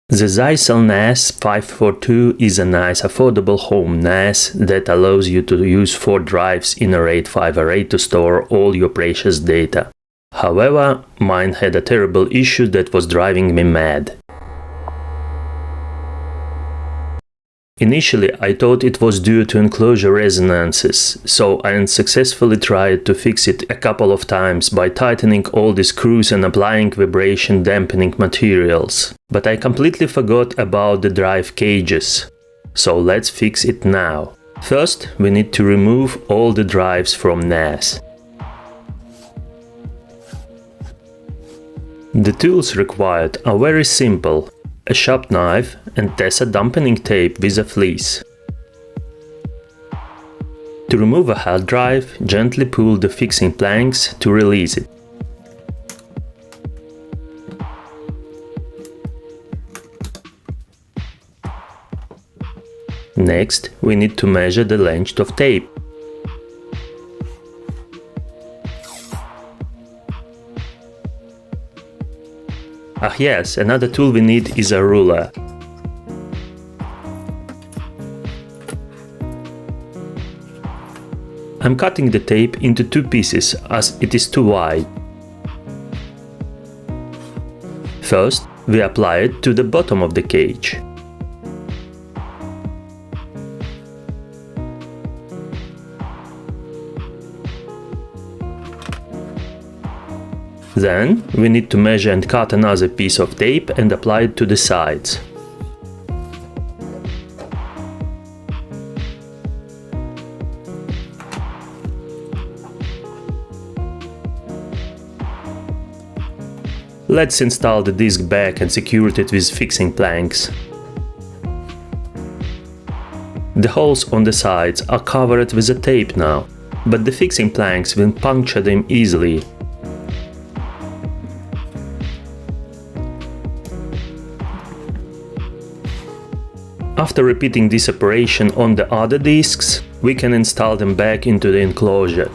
The Zyxel NAS542 is a nice affordable home NAS that allows you to use 4 drives in a RAID 5 array to store all your precious data. However, mine had a terrible issue that was driving me mad. Initially, I thought it was due to enclosure resonances, so I unsuccessfully tried to fix it a couple of times by tightening all the screws and applying vibration dampening materials. But I completely forgot about the drive cages. So let's fix it now. First, we need to remove all the drives from NAS. The tools required are very simple. A sharp knife and Tesa dampening tape with a fleece. To remove a hard drive, gently pull the fixing planks to release it. Next, we need to measure the length of tape. Ah yes, another tool we need is a ruler. I'm cutting the tape into 2 pieces as it is too wide. First, we apply it to the bottom of the cage. Then, we need to measure and cut another piece of tape and apply it to the sides. Let's install the disk back and secure it with fixing planks. The holes on the sides are covered with a tape now, but the fixing planks will puncture them easily. After repeating this operation on the other disks, we can install them back into the enclosure.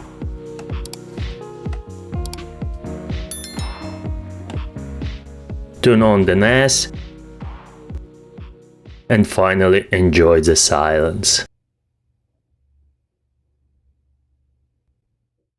Turn on the NAS and finally enjoy the silence.